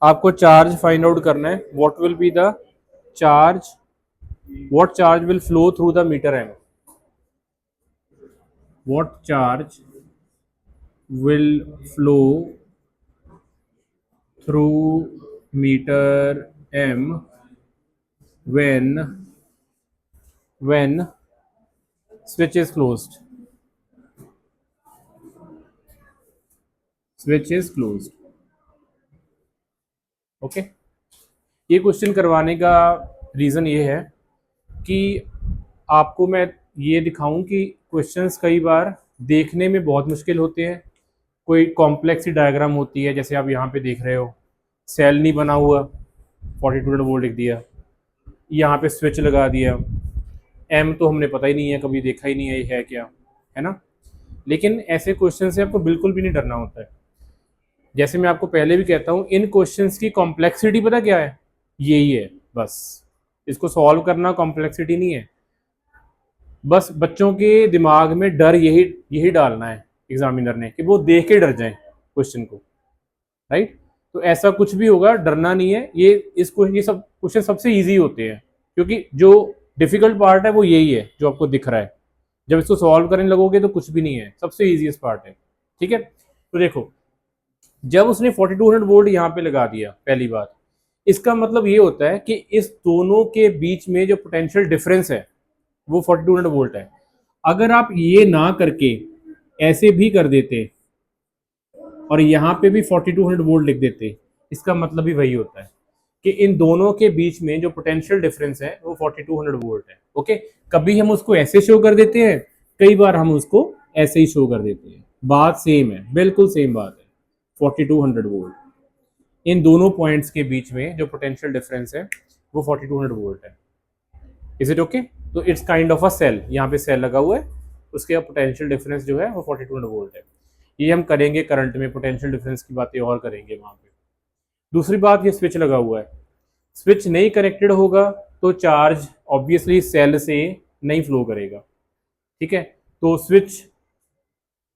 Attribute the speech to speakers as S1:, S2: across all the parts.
S1: आपको charge find out करना है, what will be the charge, what charge will flow through the meter M, what charge will flow through meter m when switch is closed, switch is closed. Okay ये question करवाने का reason ये है कि आपको मैं ये दिखाऊं कि क्वेश्चंस कई बार देखने में बहुत मुश्किल होते हैं, कोई कॉम्प्लेक्स डायग्राम होती है, जैसे आप यहाँ पे देख रहे हो सेल नहीं बना हुआ, 4200 वोल्ट लिख दिया, यहाँ पे स्विच लगा दिया, एम तो हमने पता ही नहीं है, कभी देखा ही नहीं है ये है क्या, है ना। लेकिन ऐसे क्वेश्चन से आपको बिल्कुल भी नहीं डरना होता है। जैसे मैं आपको पहले भी कहता हूँ, इन क्वेश्चंस की कॉम्प्लेक्सिटी पता क्या है, यही है बस, इसको सॉल्व करना कॉम्प्लेक्सिटी नहीं है, बस बच्चों के दिमाग में डर यही यही डालना है एग्जामिनर ने कि वो देख के डर जाएं क्वेश्चन को, राइट। तो ऐसा कुछ भी होगा, डरना नहीं है, ये सब क्वेश्चन सबसे इजी होते हैं, क्योंकि जो डिफिकल्ट पार्ट है वो यही है जो आपको दिख रहा है, जब इसको सॉल्व करने लगोगे तो कुछ भी नहीं है, सबसे ईजीएस्ट पार्ट है, ठीक है। तो देखो जब उसने 4200 वोल्ट यहाँ पे लगा दिया, पहली बात इसका मतलब ये होता है कि इस दोनों के बीच में जो पोटेंशियल डिफरेंस है वो 4200 वोल्ट है। अगर आप ये ना करके ऐसे भी कर देते और यहाँ पे भी 4200 वोल्ट लिख देते, इसका मतलब भी वही होता है कि इन दोनों के बीच में जो पोटेंशियल डिफरेंस है वो 4200 वोल्ट है। ओके, कभी हम उसको ऐसे शो कर देते हैं, कई बार हम उसको ऐसे ही शो कर देते हैं, बात सेम है, बिल्कुल सेम बात है, 4200 वोल्ट। इन दोनों पॉइंट्स के बीच में जो पोटेंशियल डिफरेंस है वो 4200 वोल्ट है। Is it okay? तो it's kind of a cell, यहाँ पे सेल लगा हुआ है, उसके पोटेंशियल डिफरेंस जो है वो 4200 वोल्ट है। ये हम करेंगे करंट में, पोटेंशियल डिफरेंस की बातें और करेंगे वहाँ पे। दूसरी बात, ये स्विच लगा हुआ है, स्विच नहीं कनेक्टेड होगा तो चार्ज ऑब्वियसली सेल से नहीं फ्लो करेगा, ठीक है। तो स्विच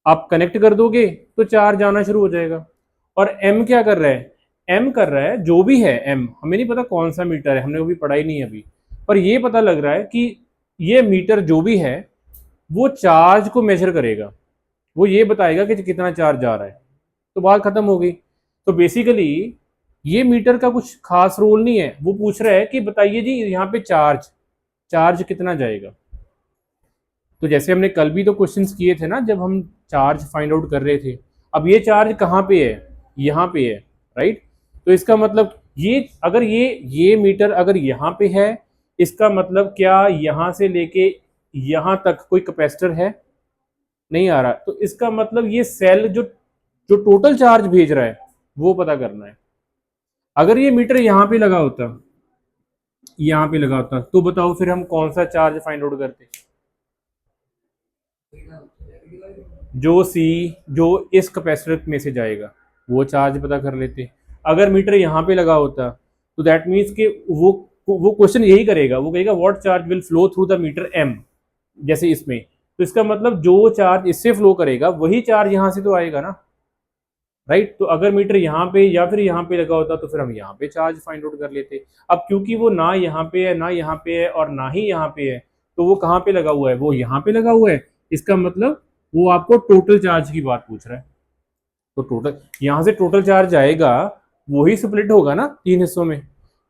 S1: आप कनेक्ट कर दोगे तो चार्ज आना शुरू हो जाएगा। और एम क्या कर रहा है, एम कर रहा है जो भी है, एम हमें नहीं पता कौन सा मीटर है, हमने कभी पढ़ा ही नहीं है अभी, पर ये पता लग रहा है कि ये मीटर जो भी है वो चार्ज को मेजर करेगा, वो ये बताएगा कि कितना चार्ज आ रहा है, तो बात खत्म हो गई। तो बेसिकली ये मीटर का कुछ खास रोल नहीं है, वो पूछ रहा है कि बताइए जी यहाँ पे चार्ज चार्ज कितना जाएगा। तो जैसे हमने कल भी तो क्वेश्चंस किए थे ना, जब हम चार्ज फाइंड आउट कर रहे थे, अब ये चार्ज कहाँ पे है, यहाँ पे है, राइट। तो इसका मतलब ये अगर ये मीटर अगर यहाँ पे है, इसका मतलब क्या यहाँ से लेके यहाँ तक कोई कैपेसिटर है, नहीं आ रहा, तो इसका मतलब ये सेल जो जो टोटल चार्ज भेज रहा है वो पता करना है। अगर ये मीटर यहाँ पे लगा होता, यहाँ पे लगा होता, तो बताओ फिर हम कौन सा चार्ज फाइंड आउट करते, जो सी जो इस कैपेसिटर में से जाएगा वो चार्ज पता कर लेते। अगर मीटर यहाँ पे लगा होता तो दैट मीन्स कि वो क्वेश्चन यही करेगा, वो कहेगा what charge will flow through the meter M, जैसे इसमें, तो इसका मतलब जो चार्ज इससे फ्लो करेगा वही चार्ज यहाँ से तो आएगा ना, राइट। तो अगर मीटर यहाँ पे या फिर यहाँ पे लगा होता तो फिर हम यहाँ पे चार्ज फाइंड आउट कर लेते। अब क्योंकि वो ना यहाँ पे है, ना यहाँ पे है और ना ही यहाँ पे है, तो वो कहाँ पे लगा हुआ है, वो यहाँ पे लगा हुआ है, इसका मतलब वो आपको टोटल चार्ज की बात पूछ रहा है। तो टोटल यहाँ से टोटल चार्ज आएगा, वही स्प्लिट होगा ना तीन हिस्सों में,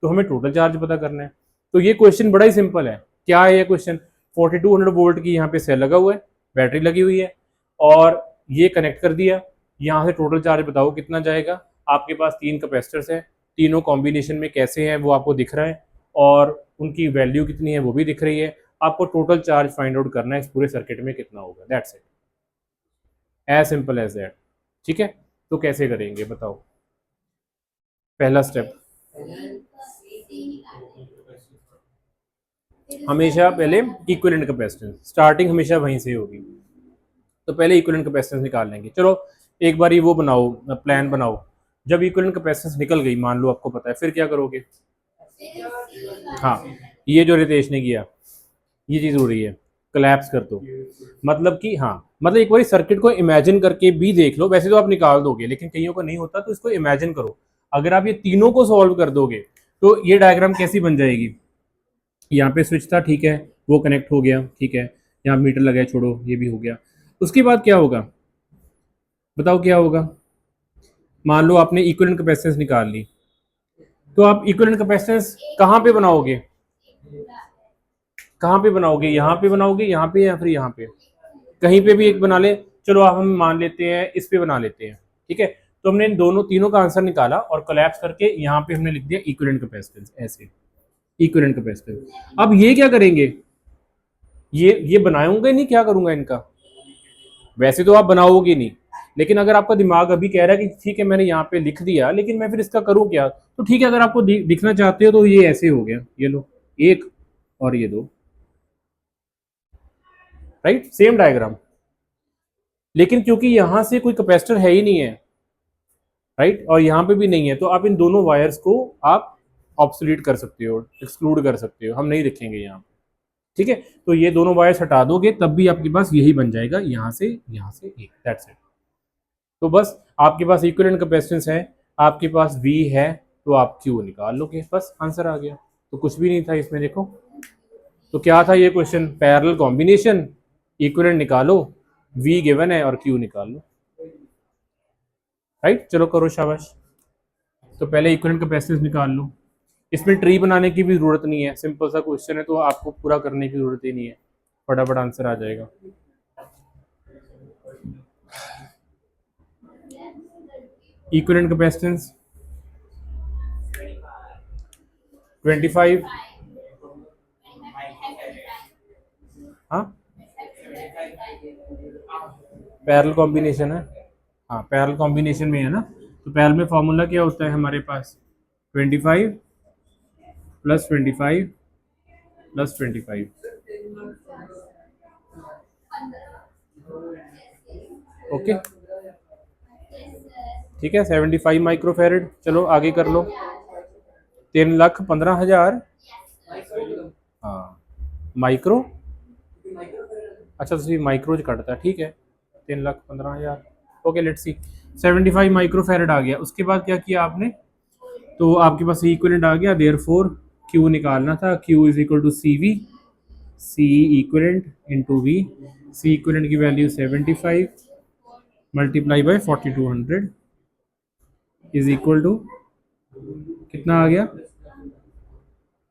S1: तो हमें टोटल चार्ज पता करना है। तो ये क्वेश्चन बड़ा ही सिंपल है। क्या है ये क्वेश्चन, 4200 वोल्ट की यहाँ पे सेल लगा हुआ है, बैटरी लगी हुई है, और ये कनेक्ट कर दिया, यहाँ से टोटल चार्ज बताओ कितना जाएगा। आपके पास तीन कैपेसिटर्स हैं, तीनों कॉम्बिनेशन में कैसे हैं वो आपको दिख रहा है, और उनकी वैल्यू कितनी है वो भी दिख रही है। आपको टोटल चार्ज फाइंड आउट करना है इस पूरे सर्किट में कितना होगा, that's it, as simple as that, ठीक है। तो कैसे करेंगे बताओ, पहला स्टेप, हमेशा पहले इक्विवेलेंट कैपेसिटेंस, स्टार्टिंग हमेशा वहीं से होगी, तो पहले इक्विवेलेंट कैपेसिटेंस निकाल लेंगे। चलो एक बार वो बनाओ, प्लान बनाओ, जब इक्विवेलेंट कैपेसिटेंस निकल गई मान लो आपको पता है, फिर क्या करोगे। हाँ, ये जो रितेश ने किया ये चीज़ हो रही है, कोलैप्स कर दो, मतलब कि हाँ, मतलब एक बार सर्किट को इमेजिन करके भी देख लो, वैसे तो आप निकाल दोगे लेकिन कईयों को नहीं होता, तो इसको इमेजिन करो। अगर आप ये तीनों को सॉल्व कर दोगे तो ये डायग्राम कैसी बन जाएगी, यहाँ पे स्विच था, ठीक है, वो कनेक्ट हो गया, ठीक है, यहाँ मीटर लगाया, छोड़ो, ये भी हो गया। उसके बाद क्या होगा, बताओ क्या होगा। मान लो आपने इक्विवेलेंट कैपेसिटेंस निकाल ली, तो आप इक्विवेलेंट कैपेसिटेंस कहाँ पे बनाओगे, कहाँ पे बनाओगे, यहाँ पे बनाओगे, यहाँ पे या फिर यहाँ पे, कहीं पे भी एक बना ले। चलो आप हम मान लेते हैं इस पे बना लेते हैं, ठीक है। तो हमने इन दोनों तीनों का आंसर निकाला और कोलैप्स करके यहाँ पे हमने लिख दिया इक्विवेलेंट कैपेसिटेंस, ऐसे इक्विवेलेंट कैपेसिटेंस। अब ये क्या करेंगे, ये बनाऊंगा नहीं, क्या करूंगा इनका, वैसे तो आप बनाओगे नहीं, लेकिन अगर आपका दिमाग अभी कह रहा है कि ठीक है मैंने यहाँ पे लिख दिया, लेकिन मैं फिर इसका करूँ क्या, तो ठीक है, अगर आपको दिखना चाहते हो तो ये ऐसे हो गया, ये लो एक और ये दो, राइट, सेम डायग्राम। लेकिन क्योंकि यहां से कोई कैपेसिटर है ही नहीं है, राइट, और यहाँ पे भी नहीं है, तो आप इन दोनों वायर्स को आप ऑब्सोलीट कर सकते हो, एक्सक्लूड कर सकते हो, हम नहीं लिखेंगे यहाँ, ठीक है। तो ये दोनों वायर्स हटा दोगे तब भी आपके पास यही बन जाएगा, यहाँ से एक, दैट्स इट। तो बस आपके पास इक्विवेलेंट कैपेसिटेंस है, आपके पास V है, तो आप Q निकाल लोगे, बस आंसर आ गया। तो कुछ भी नहीं था इसमें, देखो तो क्या था ये क्वेश्चन, पैरेलल कॉम्बिनेशन, इक्विवेलेंट निकालो, V गिवन है और Q निकाल लो, राइट। चलो करो, शाबाश। तो पहले इक्विवेलेंट कैपेसिटेंस निकाल लो, इसमें ट्री बनाने की भी जरूरत नहीं है, सिंपल सा क्वेश्चन है, तो आपको पूरा करने की जरूरत ही नहीं है, फटाफट आंसर आ जाएगा। इक्विवेलेंट कैपेसिटेंस 25, हाँ पैरेलल कॉम्बिनेशन है, हाँ पैरेलल कॉम्बिनेशन में है ना, तो पैरेलल में फॉर्मूला क्या होता है हमारे पास, 25 प्लस 25 प्लस 25, ओके, ठीक है, 75 माइक्रोफेरेड। चलो आगे कर लो, 3,15,000, हाँ माइक्रो, अच्छा तो माइक्रो च कटता है, ठीक है, 3,15,000, ओके, लेट्स सी, 75 माइक्रोफेरेड आ गया। उसके बाद क्या किया आपने, तो आपके पास इक्विवेलेंट आ गया, देयरफॉर क्यू निकालना था, Q is equal to C V, C equivalent into V, C equivalent की value 75 multiply by 4200 is equal to कितना आ गया,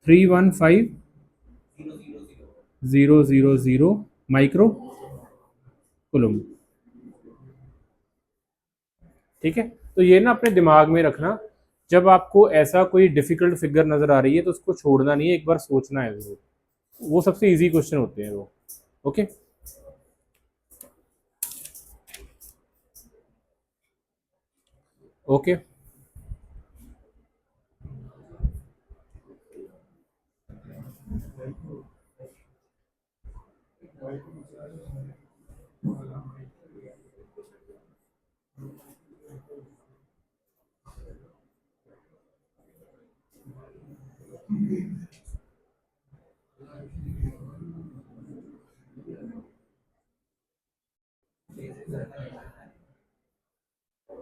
S1: 315,000 माइक्रो कूलम, ठीक है। तो ये ना अपने दिमाग में रखना, जब आपको ऐसा कोई डिफिकल्ट फिगर नजर आ रही है तो उसको छोड़ना नहीं है, एक बार सोचना है जरूर, वो सबसे इजी क्वेश्चन होते हैं वो, ओके। ओके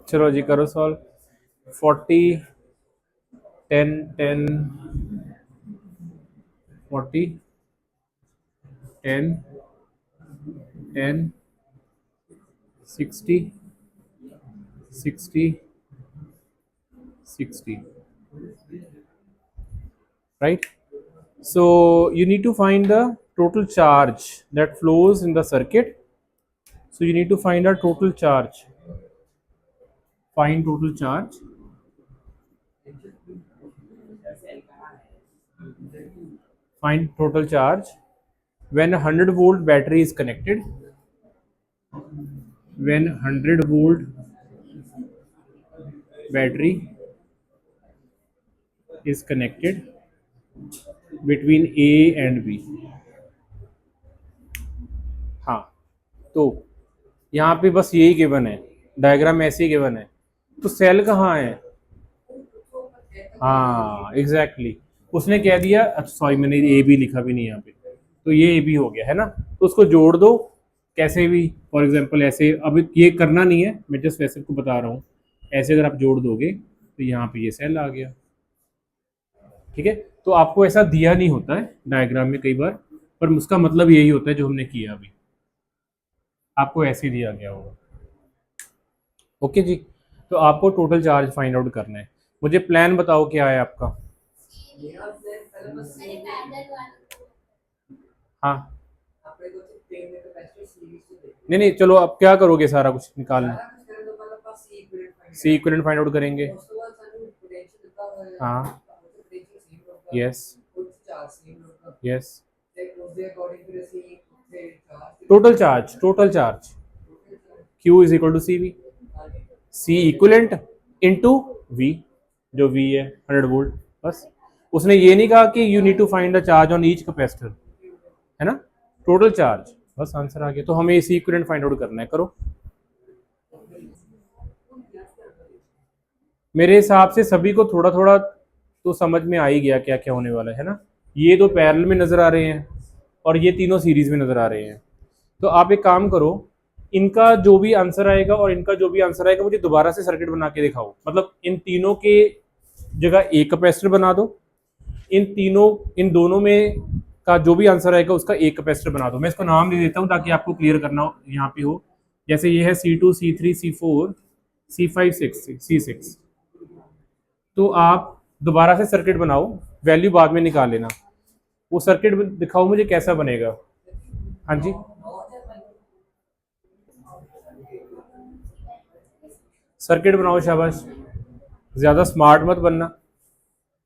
S1: चलो जी करो solve, 40 10 10 40 10 10 60 60 60, right. So you need to find the total charge that flows in the circuit, so you need to find a total charge, find total charge, find total charge when a 100 volt battery is connected, when 100 volt battery is connected between A and B, हाँ तो यहाँ पे बस यही given है, diagram ऐसे ही given है, तो सेल कहाँ है, हाँ एग्जैक्टली उसने कह दिया, अच्छा सॉरी मैंने ए बी लिखा भी नहीं यहाँ पे, तो ये ए बी हो गया है ना, तो उसको जोड़ दो कैसे भी, फॉर एग्जांपल ऐसे, अब ये करना नहीं है, मैं जस्ट वैसे को बता रहा हूँ, ऐसे अगर आप जोड़ दोगे तो यहाँ पे ये सेल आ गया। ठीक है, तो आपको ऐसा दिया नहीं होता है डायग्राम में कई बार, पर उसका मतलब यही होता है जो हमने किया अभी, आपको ऐसे दिया गया होगा। ओके जी, तो आपको टोटल चार्ज फाइंड आउट करना है। मुझे प्लान बताओ क्या है आपका। हाँ नहीं नहीं, चलो अब क्या करोगे, सारा कुछ निकालना, सी इक्विवेलेंट फाइंड आउट करेंगे। हाँ, yes yes, total charge Q is equal to C V, C equivalent into V, जो वी है 100 वोल्ट। बस, उसने ये नहीं कहा कि you need to find the charge on each capacitor, है ना, टोटल चार्ज, बस आंसर आ गया। तो हमें इसी इक्विवेलेंट फाइंड आउट करना है, करो। मेरे हिसाब से सभी को थोड़ा थोड़ा तो समझ में आ ही गया क्या क्या होने वाला है ना। ये तो पैरेलल में नजर आ रहे हैं और ये तीनों सीरीज में नजर आ रहे हैं। तो आप एक काम करो, इनका जो भी आंसर आएगा और इनका जो भी आंसर आएगा मुझे दोबारा से सर्किट बना के दिखाओ। मतलब इन तीनों के जगह एक कैपेसिटर बना दो, इन दोनों में का जो भी आंसर आएगा उसका एक कैपेसिटर बना दो। मैं इसको नाम दे देता हूँ ताकि आपको क्लियर करना हो, यहाँ पे हो। जैसे ये है C2 C3 C4 C5 C6। तो आप दोबारा से सर्किट बनाओ, वैल्यू बाद में निकाल लेना। वो सर्किट दिखाओ मुझे कैसा बनेगा। हाँ जी, सर्किट बनाओ, शाबाश। ज़्यादा स्मार्ट मत बनना,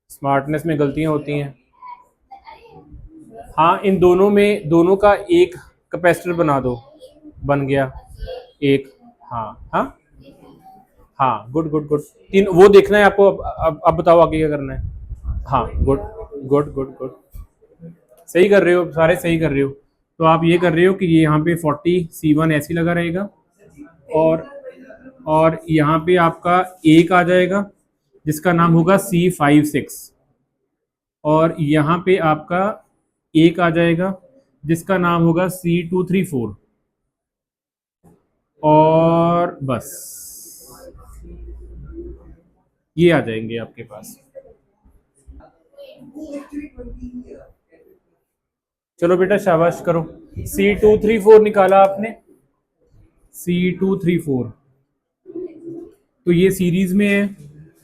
S1: स्मार्टनेस में गलतियां होती हैं। हाँ, इन दोनों का एक कैपेसिटर बना दो, बन गया एक। हाँ हाँ हाँ, गुड गुड गुड। तीन वो देखना है आपको। अब बताओ आगे क्या करना है। हाँ, गुड गुड गुड गुड, सही कर रहे हो, सारे सही कर रहे हो। तो आप ये कर रहे हो कि ये यहाँ पे 40 C1 ऐसी लगा रहेगा, और यहाँ पे आपका एक आ जाएगा जिसका नाम होगा C56, और यहाँ पे आपका एक आ जाएगा जिसका नाम होगा C234, और बस ये आ जाएंगे आपके पास। चलो बेटा शाबाश, करो। C234 निकाला आपने, C234, तो ये सीरीज में है,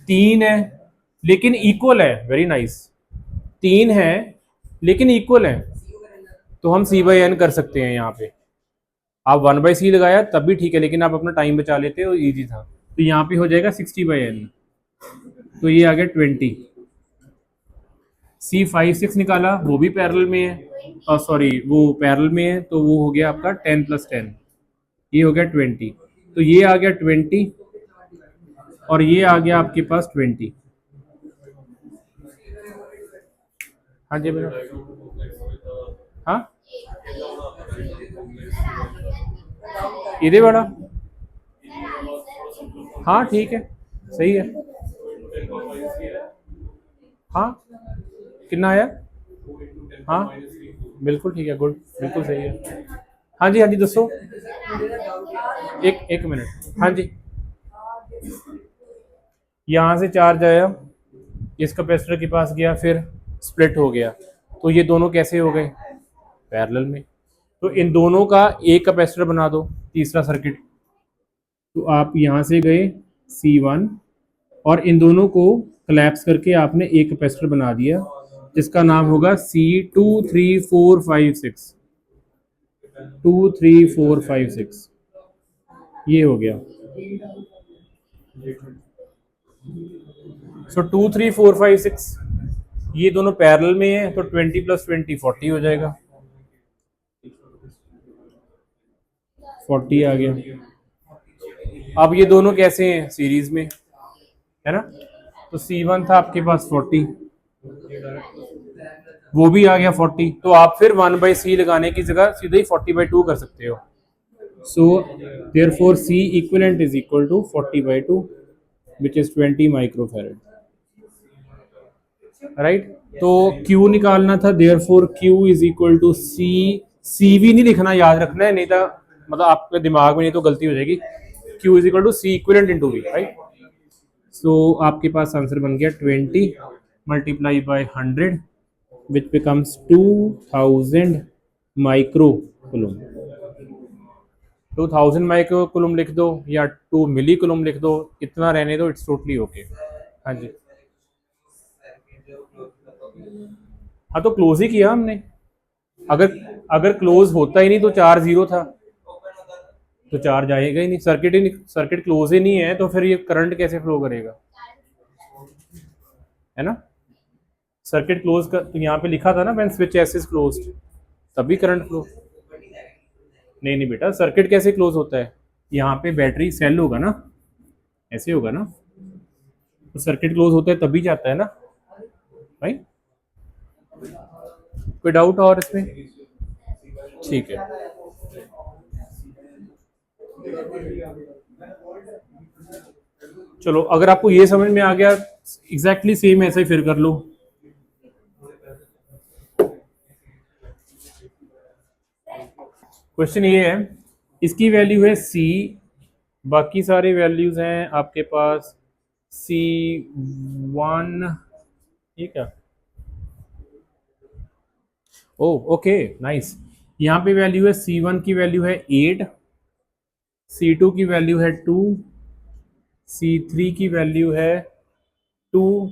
S1: तीन है लेकिन इक्वल है, वेरी नाइस। तीन है लेकिन इक्वल है, तो हम C/N कर सकते हैं। यहाँ पे आप 1/C लगाया तब भी ठीक है, लेकिन आप अपना टाइम बचा लेते हो, इजी था। तो यहाँ पे हो जाएगा 60/N, तो ये आ गया 20। C56 निकाला, वो भी पैरेलल में है, सॉरी वो पैरेलल में है, तो वो हो गया आपका 10 + 10, ये हो गया 20। तो ये आ गया 20 और ये आ गया आपके पास 20। हाँ जी मेरा, हाँ इधे बड़ा, हाँ ठीक है, सही है। हाँ, कितना आया, हाँ बिल्कुल ठीक है, गुड, बिल्कुल सही है। हाँ जी हाँ जी, दसो। एक मिनट, हाँ जी। यहाँ से चार्ज आया, इस कैपेसिटर के पास गया, फिर स्प्लिट हो गया, तो ये दोनों कैसे हो गए, पैरेलल में। तो इन दोनों का एक कैपेसिटर बना दो, तीसरा सर्किट। तो आप यहाँ से गए C1 और इन दोनों को कोलैप्स करके आपने एक कैपेसिटर बना दिया जिसका नाम होगा C23456, 23456, ये हो गया। सो 23456, ये दोनों पैरेलल में है, तो 20 + 20 40 हो जाएगा, 40 आ गया। अब ये दोनों कैसे हैं, सीरीज में है ना। तो C1 था आपके पास 40, वो भी आ गया 40, तो आप फिर 1/C लगाने की जगह सीधे ही 40/2 कर सकते हो। So therefore C equivalent is equal to 40/2 which is 20 microfarad, right. तो Q निकालना था, therefore Q is equal to CV नहीं लिखना, याद रखना है, नहीं तो मतलब आपके दिमाग में नहीं तो गलती हो जाएगी। Q is equal to C equivalent into V, right. So आपके पास आंसर बन गया 20 multiply by 100 which becomes 2000 micro coulomb. 2000 micro coulomb लिख दो या 2 मिली कुलम लिख दो, इतना रहने दो, इट्स टोटली ओके। हाँ जी, हाँ तो क्लोज ही किया हमने। अगर अगर क्लोज होता ही नहीं तो 4 जीरो था, तो चार्ज आएगा ही नहीं, सर्किट ही नहीं, सर्किट क्लोज ही नहीं है तो फिर ये करंट कैसे फ्लो करेगा, है ना। सर्किट क्लोज कर, तो यहाँ पे लिखा था ना when switch S is closed, तभी करंट फ्लो। नहीं नहीं बेटा, सर्किट कैसे क्लोज होता है, यहाँ पे बैटरी सेल होगा ना, ऐसे होगा ना, तो सर्किट क्लोज होता है तभी जाता है ना भाई। कोई डाउट और इसमें? ठीक है, चलो अगर आपको ये समझ में आ गया, एग्जैक्टली सेम ऐसा ही फिर कर लो। क्वेश्चन ये है, इसकी वैल्यू है सी, बाकी सारे वैल्यूज हैं आपके पास C1, ठीक है। ओ ओके नाइस, यहाँ पे वैल्यू है C1 की वैल्यू है 8, C2 की वैल्यू है 2, C3 की वैल्यू है 2,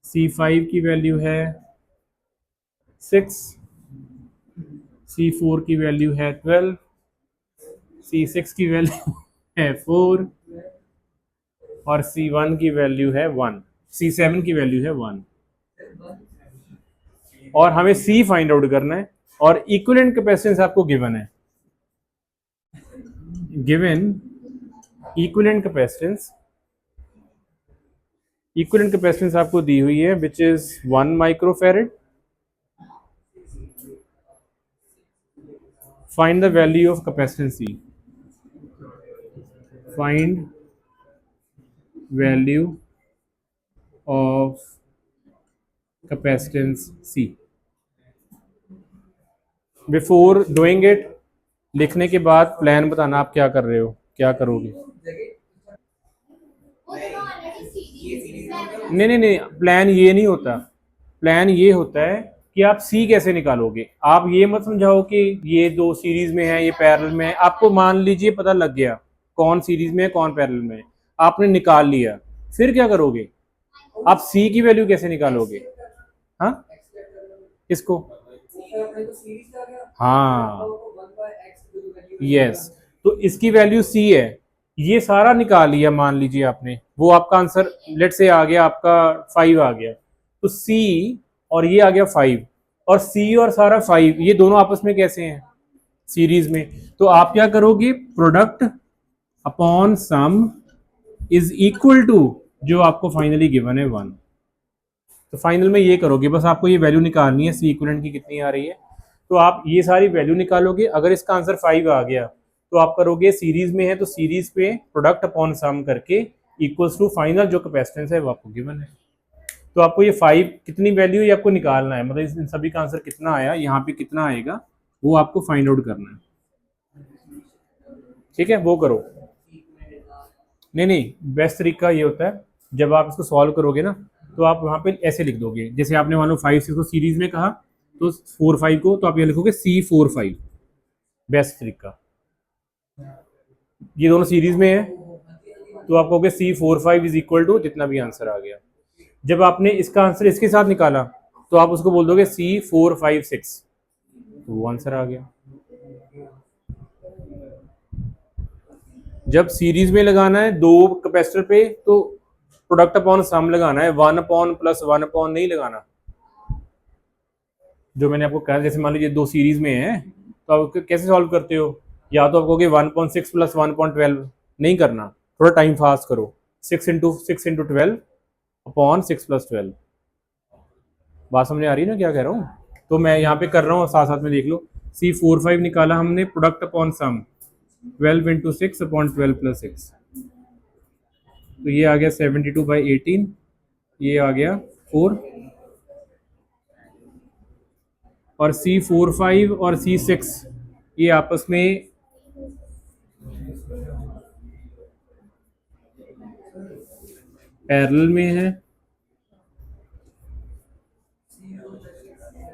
S1: C5 की वैल्यू है 6, C4 की वैल्यू है 12, C6 की वैल्यू है 4 और C1 की वैल्यू है 1, C7 की वैल्यू है 1। और हमें C फाइंड आउट करना है और इक्विवेलेंट कैपेसिटेंस आपको गिवन है, given equivalent capacitance, equivalent capacitance आपको दी हुई है which is 1 microfarad. Find the value of capacitance C, find value of capacitance C। Before doing it, लिखने के बाद प्लान बताना आप क्या कर रहे हो, क्या करोगे। नहीं नहीं नहीं, प्लान ये नहीं होता, प्लान ये होता है कि आप सी कैसे निकालोगे। आप ये मत समझाओ कि ये दो सीरीज में है, ये पैरेलल में है, आपको मान लीजिए पता लग गया कौन सीरीज में है कौन पैरेलल में है, आपने निकाल लिया, फिर क्या करोगे, आप सी की वैल्यू कैसे निकालोगे। हाँ किसको, हाँ यस, तो इसकी वैल्यू सी है, ये सारा निकाल लिया मान लीजिए आपने, वो आपका आंसर लेट से आ गया आपका 5 आ गया, तो सी और ये आ गया 5, और सी और सारा 5 ये दोनों आपस में कैसे हैं, सीरीज में। तो आप क्या करोगे, product upon sum is equal to जो आपको फाइनली गिवन है 1। तो फाइनल में ये करोगे, बस आपको ये वैल्यू निकालनी है सी इक्विवेलेंट की कितनी आ रही है, तो आप ये सारी वैल्यू निकालोगे। अगर इसका आंसर 5 आ गया तो आप करोगे सीरीज में है तो सीरीज पे प्रोडक्ट अपॉन सम करके इक्वल्स टू फाइनल जो कैपेसिटेंस है वो आपको गिवन है। तो आपको ये 5 कितनी वैल्यू ये आपको निकालना है, मतलब इन सभी का आंसर कितना आया, यहाँ पे कितना आएगा वो आपको फाइंड आउट करना है, ठीक है, वो करो। नहीं नहीं, बेस्ट तरीका ये होता है जब आप इसको सॉल्व करोगे ना, तो आप वहाँ पे ऐसे लिख दोगे, जैसे आपने मान लो 5 6 को सीरीज में कहा तो 4 5 को, तो आप ये लिखोगे C4 5, बेस्ट तरीका। ये दोनों सीरीज में है तो आप कहोगे C4 5 इज इक्वल टू जितना भी आंसर आ गया। जब आपने इसका आंसर इसके साथ निकाला तो आप उसको बोल दोगे C4 5 6, तो वो आंसर आ गया। जब सीरीज में लगाना है दो कैपेसिटर पे तो प्रोडक्ट अपॉन सम लगाना है, 1 अपॉन प्लस 1 अपॉन नहीं लगाना। जो मैंने आपको कहा, जैसे मान लीजिए दो सीरीज में है तो आप कैसे सॉल्व करते हो, या तो आप कहोगे 1.6 प्लस 1.12, नहीं करना, थोड़ा टाइम फास्ट करो, 6 इंटू 12 अपॉन 6 प्लस 12। बात समझ आ रही है ना क्या कह रहा हूँ, तो मैं यहाँ पे कर रहा हूँ, साथ साथ में देख लो। C4 5 निकाला हमने, प्रोडक्ट अपॉन सम 12 इंटू 6 अपॉन 12 प्लस 6, तो ये आ गया 72/18, ये आ गया 4, और C4 5 और C6 ये आपस में पैरेलल में है,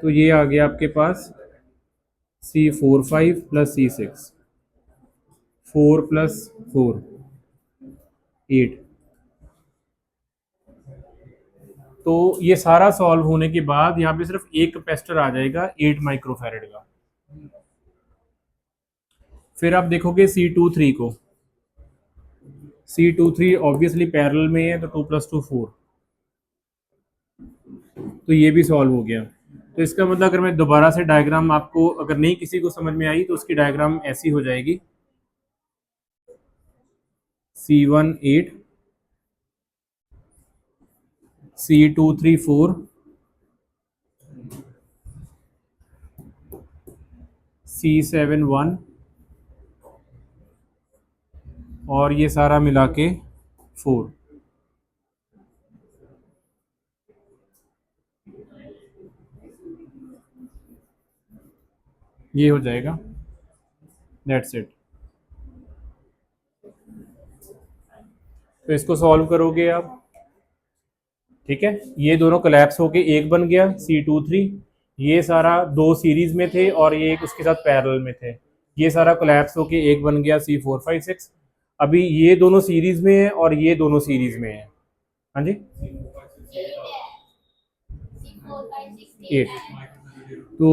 S1: तो ये आ गया आपके पास C45 प्लस C6, 4 प्लस 4 8। तो ये सारा सॉल्व होने के बाद यहाँ पे सिर्फ एक कैपेसिटर आ जाएगा 8 माइक्रोफैरड का। फिर आप देखोगे C23 को, C23 ऑब्वियसली पैरेलल में है, तो 2 प्लस 2 4, तो ये भी सॉल्व हो गया। तो इसका मतलब अगर मैं दोबारा से डायग्राम आपको, अगर नहीं किसी को समझ में आई तो उसकी डायग्राम ऐसी हो जाएगी, C1 8, C23 4, C7 1, और ये सारा मिला के 4। ये हो जाएगा, दैट्स इट। तो इसको सॉल्व करोगे आप, ठीक है। ये दोनों कोलैप्स होके एक बन गया C23, ये सारा दो सीरीज में थे और ये एक उसके साथ पैरेलल में थे, ये सारा कोलैप्स होके एक बन गया C456। अभी ये दोनों सीरीज में है और ये दोनों सीरीज में है, हाँ जी 8। तो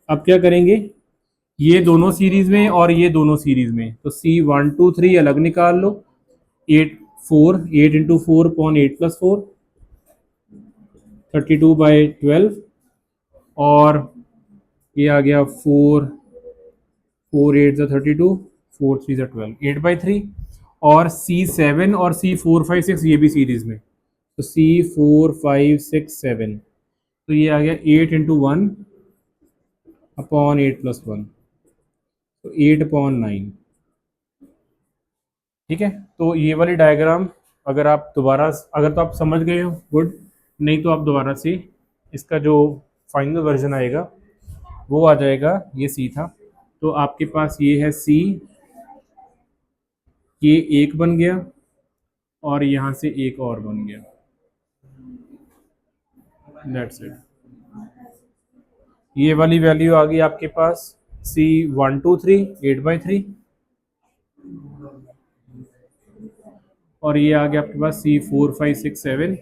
S1: अब क्या करेंगे, ये दोनों सीरीज में और ये दोनों सीरीज में, तो C123 अलग निकाल लो, 8 इंटू 4 अपॉन 8 प्लस 4, 32/12, और ये आ गया 4 4 8 32, 4 3 12, 8/3। और C7 और C456 ये भी सीरीज में, तो C4567, तो ये आ गया 8 इंटू 1 अपॉन 8 प्लस 1, तो 8/9। ठीक है। तो ये वाली डायग्राम अगर आप दोबारा, अगर तो आप समझ गए हो गुड, नहीं तो आप दोबारा से इसका जो फाइनल वर्जन आएगा वो आ जाएगा, ये सी था, तो आपके पास ये है सी, ये एक बन गया और यहाँ से एक और बन गया, दैट्स इट। ये वाली वैल्यू आ गई आपके पास C123 8/3, और ये आ गया आपके पास C4567,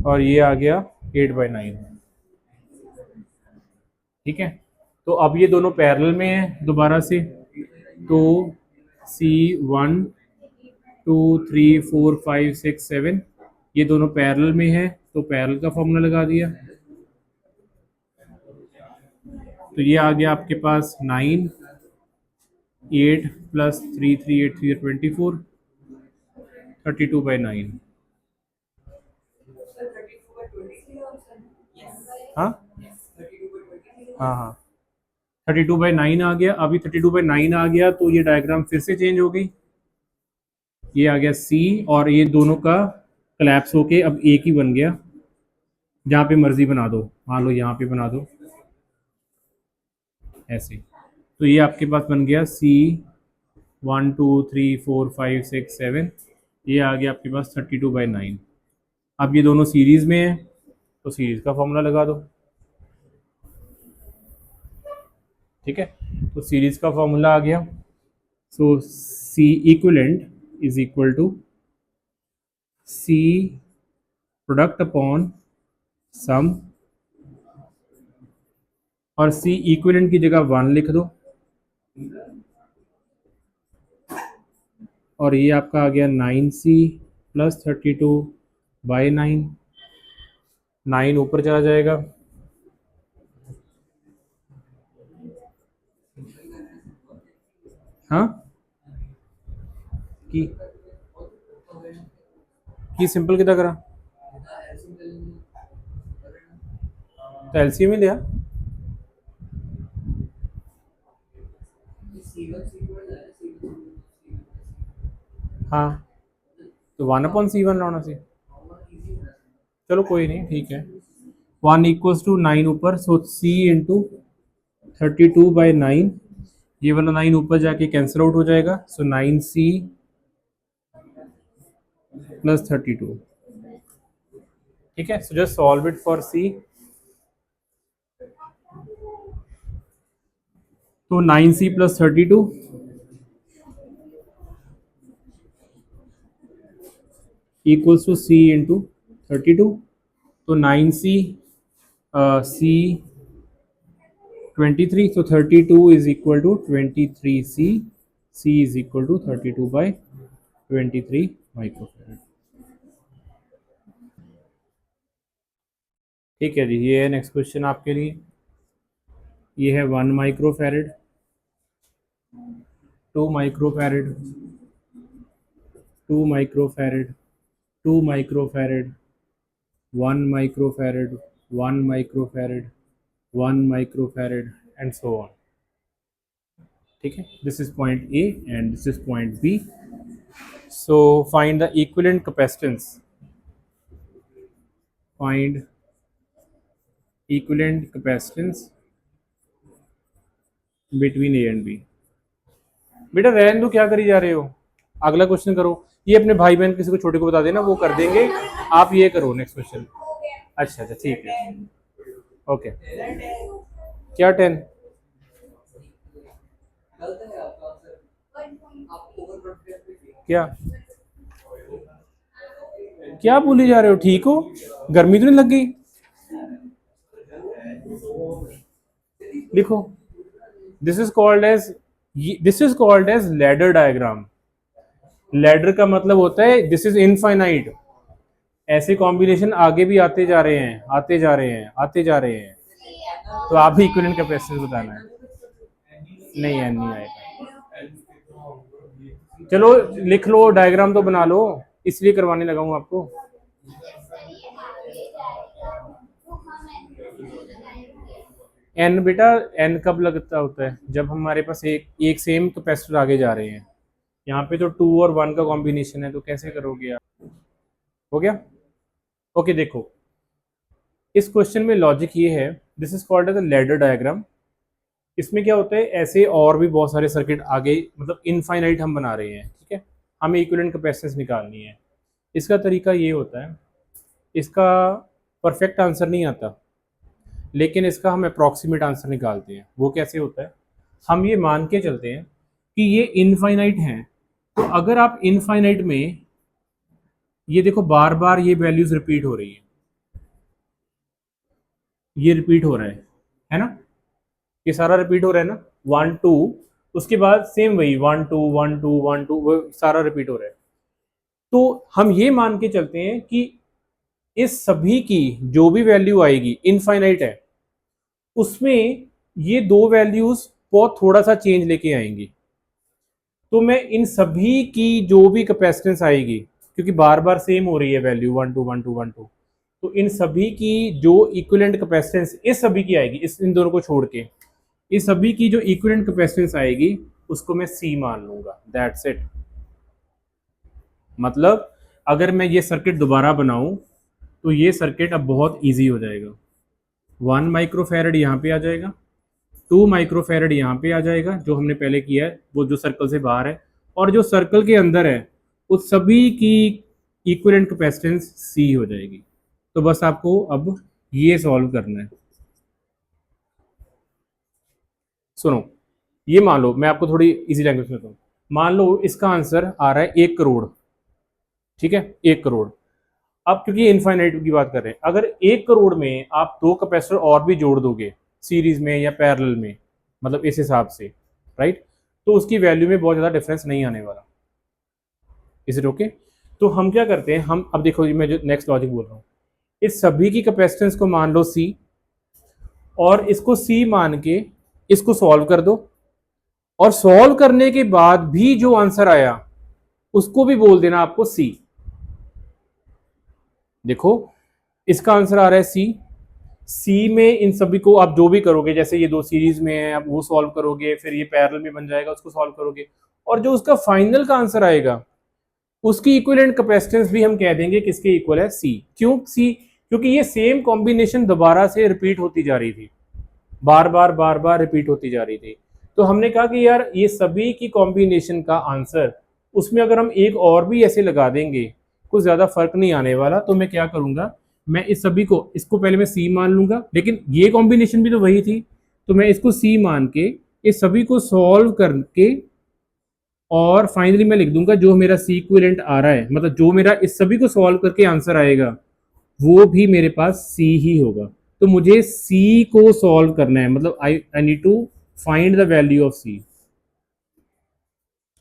S1: और ये आ गया 8/9। ठीक है। तो अब ये दोनों पैरेलल में हैं दोबारा से, तो C1 2 3 4 5 6 7 ये दोनों पैरेलल में है, तो पैरेलल का फॉर्मूला लगा दिया, तो ये आ गया आपके पास 9 8 प्लस 3 3 8 3 24, 32/9। हाँ हाँ हाँ 32/9 आ गया। अभी 32/9 आ गया तो ये डायग्राम फिर से चेंज हो गई, ये आ गया C और ये दोनों का कोलैप्स होके अब एक ही बन गया, जहाँ पे मर्जी बना दो, मान लो यहाँ पे बना दो ऐसे, तो ये आपके पास बन गया C1 2 3 4 5 6 7, ये आ गया आपके पास 32/9। अब ये दोनों सीरीज में है तो सीरीज का फॉर्मूला लगा दो, ठीक है। तो सीरीज का फॉर्मूला आ गया, so C equivalent is equal to C product upon sum, और C इक्विवेलेंट की जगह 1 लिख दो, और ये आपका आ गया 9C प्लस 32/9, 9 ऊपर चला जाएगा, हाँ की सिंपल कितना करा, तो एलसीएम ही लिया, हाँ तो 1/C1 लाना सी, चलो कोई नहीं, ठीक है। 1 इक्वल्स टू 9 ऊपर, सो C इंटू 32/9, ये वाला 9 ऊपर जाके कैंसिल आउट हो जाएगा, सो 9C प्लस 32। ठीक है, so just solve it for C. तो 9c plus 32 equals to C into 32। तो 9c C 23, so 32 is equal to 23c, c is equal to 32 by 23 microfarad. ठीक है जी, ये है नेक्स्ट क्वेश्चन आपके लिए। ये है 1 microfarad, 2 microfarad, 2 microfarad, 2 microfarad, 1 microfarad, 1 microfarad, 1 microfarad and so on. ठीक है, this is point A and this is point B. So find the equivalent capacitance. Find equivalent capacitance between A and B. बेटा रहने दो, क्या करी जा रहे हो, अगला क्वेश्चन करो। ये अपने भाई बहन किसी को छोटे को बता देना, वो कर देंगे। आप ये करो नेक्स्ट क्वेश्चन। अच्छा अच्छा ठीक है, ओके। क्या 10? क्या क्या बोले जा रहे हो, ठीक हो? गर्मी तो नहीं लग गई? लिखो, this is called as ladder diagram. Ladder का मतलब होता है दिस इज इनफाइनाइट। ऐसे कॉम्बिनेशन आगे भी आते जा रहे हैं, आते जा रहे हैं, आते जा रहे हैं। तो आप भी इक्विवेलेंट कैपेसिटेंस बताना है। नहीं है, नहीं आएगा। चलो लिख लो, डायग्राम तो बना लो, इसलिए करवाने लगा हूं आपको। एन बेटा, एन कब लगता होता है? जब हमारे पास एक सेम कैपेसिटर आगे जा रहे हैं। यहाँ पे तो 2 और 1 का कॉम्बिनेशन है, तो कैसे करोगे आप? हो गया? ओके देखो, इस क्वेश्चन में लॉजिक ये है, this is called as a ladder diagram. इसमें क्या होता है, ऐसे और भी बहुत सारे सर्किट आगे, मतलब इनफाइनाइट हम बना रहे हैं। ठीक है, हमें इक्विवेलेंट कैपेसिटेंस निकालनी है। इसका तरीका ये होता है, इसका परफेक्ट आंसर नहीं आता, लेकिन इसका हम अप्रॉक्सीमेट आंसर निकालते हैं। वो कैसे होता है, हम ये मान के चलते हैं कि ये इनफाइनाइट है। तो अगर आप इनफाइनाइट में ये देखो, बार बार ये वैल्यूज रिपीट हो रही है, ये रिपीट हो रहा है ना? ये सारा रिपीट हो रहा है ना, 1 2, उसके बाद सेम वही 1 2 1 2 1 2, वो सारा रिपीट हो रहा है। तो हम ये मान के चलते हैं कि इस सभी की जो भी वैल्यू आएगी इनफाइनाइट है, उसमें ये दो वैल्यूज बहुत थोड़ा सा चेंज लेके आएंगी। तो मैं इन सभी की जो भी कैपेसिटेंस आएगी, क्योंकि बार बार सेम हो रही है वैल्यू 1 2 1 2 1 2, तो इन सभी की जो इक्विवेलेंट कैपेसिटेंस इस सभी की आएगी, इन दोनों को छोड़ के इस सभी की जो इक्विवेलेंट कैपेसिटेंस आएगी, उसको मैं सी मान लूंगा। That's it. मतलब अगर मैं ये सर्किट दोबारा बनाऊं, तो ये सर्किट अब बहुत इजी हो जाएगा। 1 माइक्रोफैरड यहाँ पे आ जाएगा, 2 माइक्रोफैरड यहाँ पे आ जाएगा, जो हमने पहले किया है, वो जो सर्कल से बाहर है, और जो सर्कल के अंदर है उस सभी की इक्विवेलेंट कैपेसिटेंस सी हो जाएगी। तो बस आपको अब ये सॉल्व करना है। सुनो, ये मान लो, मैं आपको थोड़ी इजी लैंग्वेज में बताऊँ। मान लो इसका आंसर आ रहा है 1 करोड़। ठीक है, 1 करोड़। अब क्योंकि इनफाइनाइट की बात कर रहे हैं, अगर 1 करोड़ में आप 2 कैपेसिटर और भी जोड़ दोगे सीरीज में या पैरेलल में, मतलब इस हिसाब से, राइट, तो उसकी वैल्यू में बहुत ज़्यादा डिफरेंस नहीं आने वाला। Is it okay? तो हम क्या करते हैं, हम अब देखो, मैं जो नेक्स्ट लॉजिक बोल रहा हूँ, इस सभी की कैपेसिटेंस को मान लो सी, और इसको सी मान के इसको सॉल्व कर दो, और सॉल्व करने के बाद भी जो आंसर आया उसको भी बोल देना आपको सी। देखो, इसका आंसर आ रहा है सी। सी में इन सभी को आप जो भी करोगे, जैसे ये दो सीरीज में है, आप वो सॉल्व करोगे, फिर ये पैरेलल में बन जाएगा, उसको सॉल्व करोगे, और जो उसका फाइनल का आंसर आएगा उसकी इक्विवेलेंट कैपेसिटेंस भी हम कह देंगे किसके इक्वल है, सी। क्यों सी? क्योंकि ये सेम कॉम्बिनेशन दोबारा से रिपीट होती जा रही थी, बार बार रिपीट होती जा रही थी। तो हमने कहा कि यार ये सभी की कॉम्बिनेशन का आंसर उसमें अगर हम एक और भी ऐसे लगा देंगे कुछ ज़्यादा फर्क नहीं आने वाला। तो मैं क्या करूँगा, मैं इस सभी को, इसको पहले मैं सी मान लूँगा, लेकिन ये कॉम्बिनेशन भी तो वही थी, तो मैं इसको सी मान के इस सभी को सॉल्व करके और फाइनली मैं लिख दूंगा जो मेरा सी इक्विवेलेंट आ रहा है, मतलब जो मेरा इस सभी को सॉल्व करके आंसर आएगा वो भी मेरे पास सी ही होगा। तो मुझे सी को सॉल्व करना है, मतलब I need to find the value of C.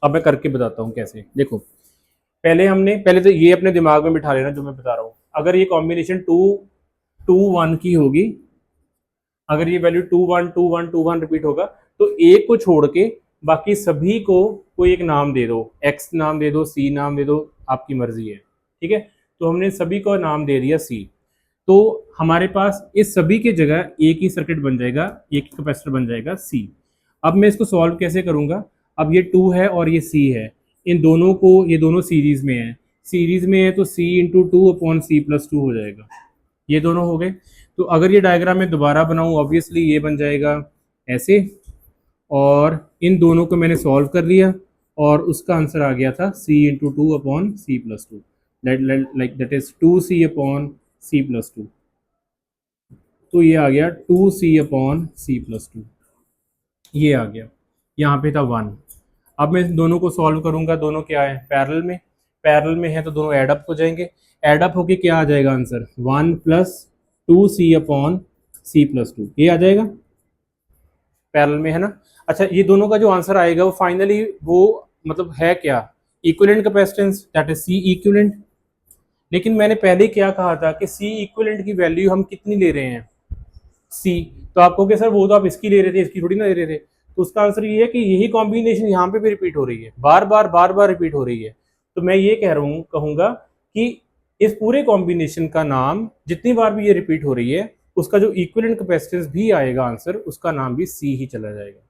S1: अब मैं करके बताता हूँ कैसे। देखो, पहले तो ये अपने दिमाग में बिठा लेना जो मैं बता रहा हूँ। अगर ये कॉम्बिनेशन 2 2 1 की होगी, अगर ये वैल्यू 2 1 2 1 2 1 रिपीट होगा, तो एक को छोड़ के बाकी सभी को कोई एक नाम दे दो, एक्स नाम दे दो, सी नाम दे दो, आपकी मर्जी है, ठीक है। तो हमने सभी को नाम दे दिया सी, तो हमारे पास इस सभी के जगह एक ही सर्किट बन जाएगा, एक ही कैपेसिटर बन जाएगा सी। अब मैं इसको सॉल्व कैसे करूंगा, अब ये 2 है और ये सी है, इन दोनों को, ये दोनों सीरीज में है, तो सी इंटू 2/C+2 हो जाएगा। ये दोनों हो गए। तो अगर ये डायग्राम मैं दोबारा बनाऊं, ऑब्वियसली ये बन जाएगा ऐसे, और इन दोनों को मैंने सॉल्व कर लिया और उसका आंसर आ गया था c into 2/C+2, that is 2C/C+2। तो ये आ गया 2C/C+2, ये आ गया, यहाँ पे था 1। अब मैं इन दोनों को सॉल्व करूंगा, दोनों क्या है, पैरेलल में है, तो दोनों एड अप हो जाएंगे। एड अप होके क्या आ जाएगा आंसर, 1 + 2C/C+2, ये आ जाएगा, पैरेलल में है ना। अच्छा, ये दोनों का जो आंसर आएगा वो फाइनली वो मतलब है क्या, equivalent capacitance, that is C equivalent. लेकिन मैंने पहले क्या कहा था कि सी इक्विवेलेंट की वैल्यू हम कितनी ले रहे हैं, सी। तो आपको क्या सर, वो तो आप इसकी ले रहे थे, इसकी थोड़ी ना ले रहे थे। तो उसका आंसर ये है कि यही कॉम्बिनेशन यहाँ पे भी रिपीट हो रही है, बार बार रिपीट हो रही है। तो मैं ये कह रहा हूँ, कहूंगा कि इस पूरे कॉम्बिनेशन का नाम, जितनी बार भी ये रिपीट हो रही है, उसका जो इक्विवेलेंट कैपेसिटेंस भी आएगा आंसर, उसका नाम भी सी ही चला जाएगा।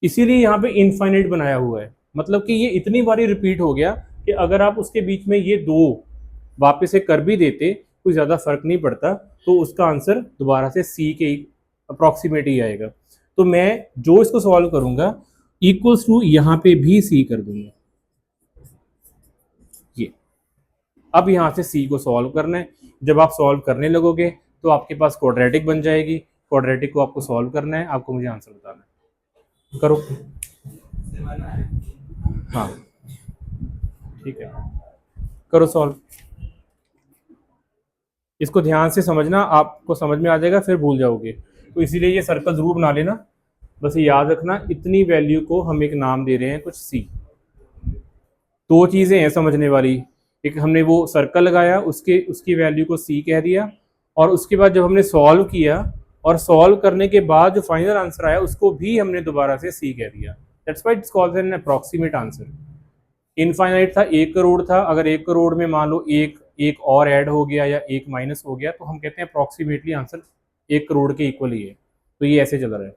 S1: इसीलिए यहाँ पे इनफाइनाइट बनाया हुआ है, मतलब कि ये इतनी बारी रिपीट हो गया कि अगर आप उसके बीच में ये दो वापस से कर भी देते, कोई ज़्यादा फर्क नहीं पड़ता, तो उसका आंसर दोबारा से सी के अप्रॉक्सीमेट ही आएगा। तो मैं जो इसको सॉल्व करूंगा, इक्वल्स टू यहाँ पे भी सी कर दूंगा। ये अब यहाँ से सी को सॉल्व करना है। जब आप सॉल्व करने लगोगे तो आपके पास क्वाड्रेटिक बन जाएगी, क्वाड्रेटिक को आपको सॉल्व करना है, आपको मुझे आंसर बताना है। करो, हाँ ठीक है, करो सॉल्व। इसको ध्यान से समझना, आपको समझ में आ जाएगा, फिर भूल जाओगे। तो इसीलिए ये सर्कल जरूर बना लेना। बस ये याद रखना, इतनी वैल्यू को हम एक नाम दे रहे हैं कुछ सी। दो चीज़ें हैं समझने वाली, एक हमने वो सर्कल लगाया, उसकी वैल्यू को सी कह दिया, और उसके बाद जब हमने सॉल्व किया और सॉल्व करने के बाद जो फाइनल आंसर आया उसको भी हमने दोबारा से सी कह दिया। That's why it's called an approximate answer. Infinite था, 1 करोड़ था, अगर 1 करोड़ में मान लो एक और ऐड हो गया या एक माइनस हो गया, तो हम कहते हैं अप्रॉक्सीमेटली आंसर 1 करोड़ के इक्वल ही है। तो ये ऐसे चल रहा है,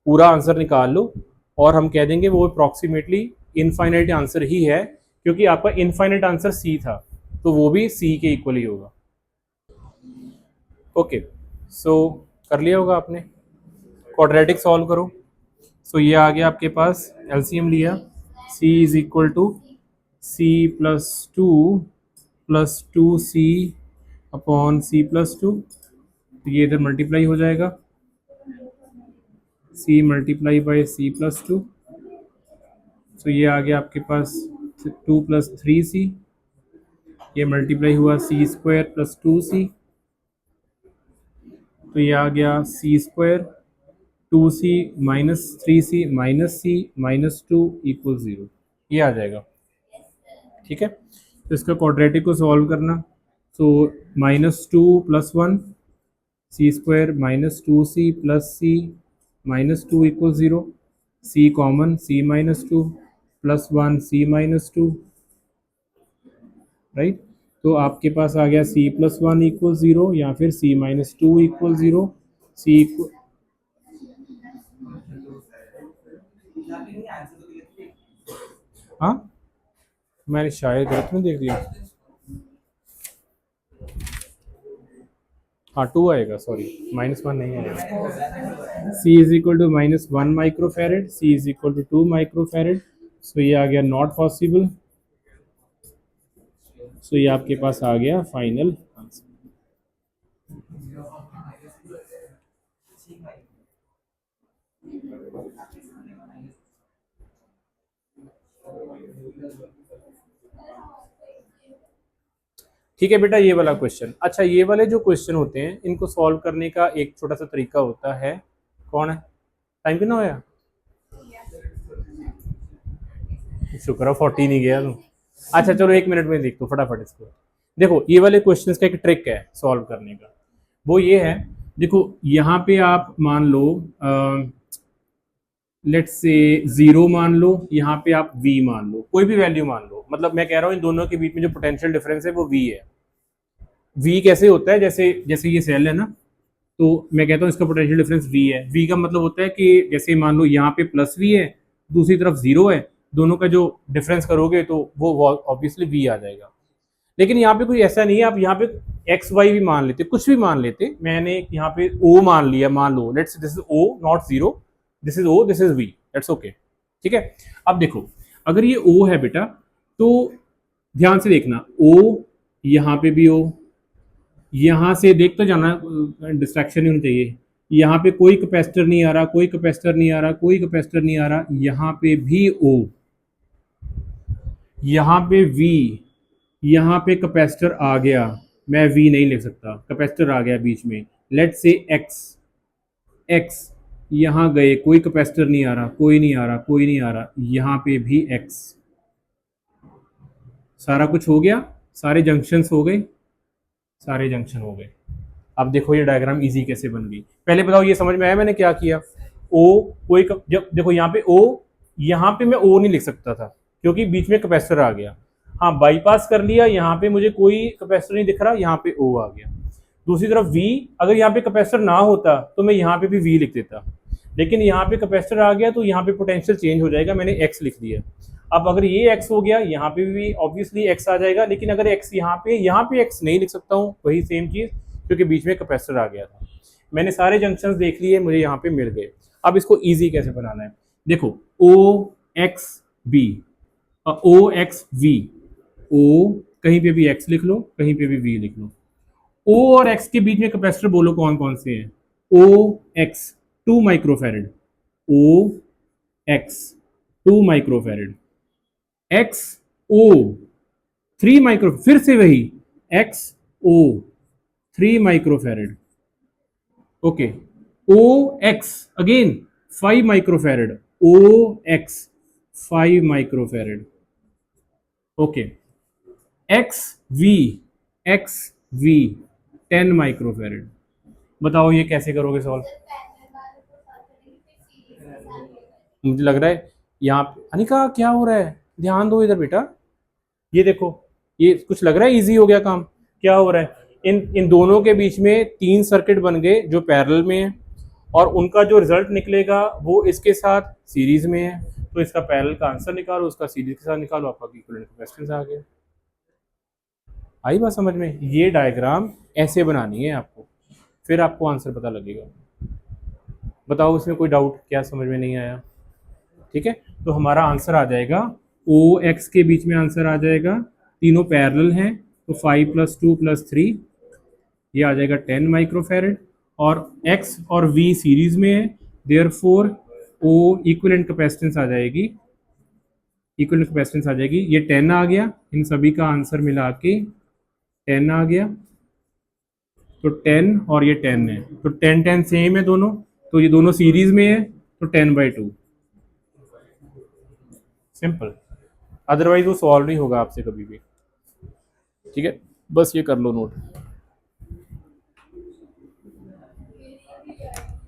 S1: पूरा आंसर निकाल लो और हम कह देंगे वो अप्रॉक्सीमेटली इनफाइनाइट आंसर ही है, क्योंकि आपका इनफाइनाइट आंसर सी था, तो वो भी सी के इक्वल ही होगा। ओके, सो कर लिया होगा आपने। क्वाड्रेटिक सॉल्व करो। सो ये आ गया आपके पास, एलसीएम लिया, c is equal to C+2 + 2C/C+2, तो ये इधर मल्टीप्लाई हो जाएगा, c मल्टीप्लाई बाई C+2। तो ये आ गया आपके पास 2 + 3C, ये मल्टीप्लाई हुआ C² + 2C, तो ये आ गया C², 2C - 3C - C -2 = 0, ये आ जाएगा। ठीक है, तो इसका क्वाड्रेटिक को सॉल्व करना, तो -2 + 1 C² - 2C + C -2 = 0, C common, C -2 + 1 C -2, right. तो आपके पास आ गया C + 1 = 0 या फिर C -2 = 0। C हाँ, मैंने शायद गलत में देख दिया, हाँ 2 आएगा, सॉरी -1 नहीं आएगा। C = -1 माइक्रोफैरड, C = 2 माइक्रोफैरड, सो ये आ गया नॉट पॉसिबल। सो ये आपके पास आ गया फाइनल आंसर। ठीक है बेटा, ये वाला क्वेश्चन। अच्छा, ये वाले जो क्वेश्चन होते हैं इनको सॉल्व करने का एक छोटा सा तरीका होता है। कौन है? टाइम कितना होया? शुक्र है 40 नहीं गया तुम। अच्छा चलो 1 मिनट में देख दो फटाफट इसको। देखो ये वाले क्वेश्चंस का एक ट्रिक है सॉल्व करने का, वो ये है। देखो यहाँ पे आप मान लो लेट्स से 0 मान लो, यहाँ पे आप v मान लो, कोई भी वैल्यू मान लो। मतलब मैं कह रहा हूँ इन दोनों के बीच में जो पोटेंशियल डिफरेंस है वो v है। v कैसे होता है? जैसे जैसे ये सेल है ना, तो मैं कहता हूँ इसका पोटेंशियल डिफरेंस v है। v का मतलब होता है कि जैसे मान लो यहाँ पे प्लस v है, दूसरी तरफ 0 है, दोनों का जो डिफरेंस करोगे तो वो ऑब्वियसली v आ जाएगा। लेकिन यहाँ पे कोई ऐसा नहीं है, आप यहाँ पे एक्स वाई भी मान लेते, कुछ भी मान लेते। मैंने यहाँ पे ओ मान लिया, मान लो let's this is O not 0, this is O, this is V, that's okay. ठीक है, अब देखो अगर ये ओ है बेटा, तो ध्यान से देखना, ओ यहाँ पे भी ओ, यहाँ से देख तो जाना, डिस्ट्रैक्शन नहीं होनी चाहिए। यहाँ पे कोई कैपेसिटर नहीं आ रहा, कोई कैपेसिटर नहीं आ रहा, कोई कैपेसिटर नहीं आ रहा, यहाँ पे भी ओ, यहाँ पे वी, यहाँ पे कैपेसिटर आ गया, मैं वी नहीं लिख सकता, कैपेसिटर आ गया बीच में। लेट से एक्स, एक्स यहाँ गए, कोई कैपेसिटर नहीं आ रहा, कोई नहीं आ रहा, कोई नहीं आ रहा, यहाँ पे भी एक्स। सारा कुछ हो गया, सारे जंक्शंस हो गए, सारे जंक्शन हो गए। अब देखो ये डायग्राम इजी कैसे बन गई। पहले बताओ ये समझ में आया मैंने क्या किया? ओ कोई जब देखो यहाँ पे ओ, यहाँ पे मैं ओ नहीं लिख सकता था क्योंकि बीच में कैपेसिटर आ गया। हाँ बाईपास कर लिया, यहाँ पे मुझे कोई कैपेसिटर नहीं दिख रहा, यहाँ पे ओ आ गया। दूसरी तरफ वी, अगर यहाँ पे कैपेसिटर ना होता तो मैं यहाँ पे भी वी लिख देता, लेकिन यहाँ पे कैपेसिटर आ गया तो यहाँ पे पोटेंशियल चेंज हो जाएगा, मैंने एक्स लिख दिया। अब अगर ये एक्स हो गया, यहाँ पे भी ऑब्वियसली एक्स आ जाएगा, लेकिन अगर एक्स यहाँ पे एक्स नहीं लिख सकता हूँ, वही सेम चीज, क्योंकि बीच में कैपेसिटर आ गया था। मैंने सारे जंक्शंस देख लिए, मुझे यहाँ पे मिल गए। अब इसको इजी कैसे बनाना है? देखो O x B, O x V, O कहीं पे भी एक्स लिख लो, कहीं पे भी वी लिख लो। ओ और एक्स के बीच में कैपेसिटर बोलो कौन कौन से हैं? O X 2 microfarad, O X 2 microfarad, X O 3 micro, फिर से वही X O 3 microfarad, okay. O X again 5 microfarad, O X 5 microfarad, okay. X V, X V 10 microfarad. बताओ ये कैसे करोगे सॉल्व? मुझे लग रहा है यहाँ अनिका क्या हो रहा है, ध्यान दो इधर बेटा। ये देखो, ये कुछ लग रहा है इजी हो गया काम। क्या हो रहा है? इन दोनों के बीच में 3 सर्किट बन गए जो पैरेलल में है, और उनका जो रिजल्ट निकलेगा वो इसके साथ सीरीज में है। तो इसका पैरेलल का आंसर निकालो, उसका सीरीज के साथ निकालो, आपका इक्विवेलेंट कैपेसिटेंस आ गया। आई बात समझ में? ये डायग्राम ऐसे बनानी है आपको, फिर आपको आंसर पता लगेगा। बताओ इसमें कोई डाउट? क्या समझ में नहीं आया? ठीक है, तो हमारा आंसर आ जाएगा ओ एक्स के बीच में आंसर आ जाएगा, तीनों पैरेलल हैं तो 5 + 2 + 3 ये आ जाएगा 10 माइक्रोफैरड, और x और v सीरीज में है, देयरफॉर ओ इक्विवेलेंट कैपेसिटेंस आ जाएगी, इक्विवेलेंट कैपेसिटेंस आ जाएगी, ये 10 आ गया। इन सभी का आंसर मिला के 10 आ गया, तो 10 और ये 10 है, तो 10 10 सेम है दोनों, तो ये दोनों सीरीज में है, तो 10/2 सिंपल। अदरवाइज वो सॉल्व नहीं होगा आपसे कभी भी। ठीक है, बस ये कर लो नोट।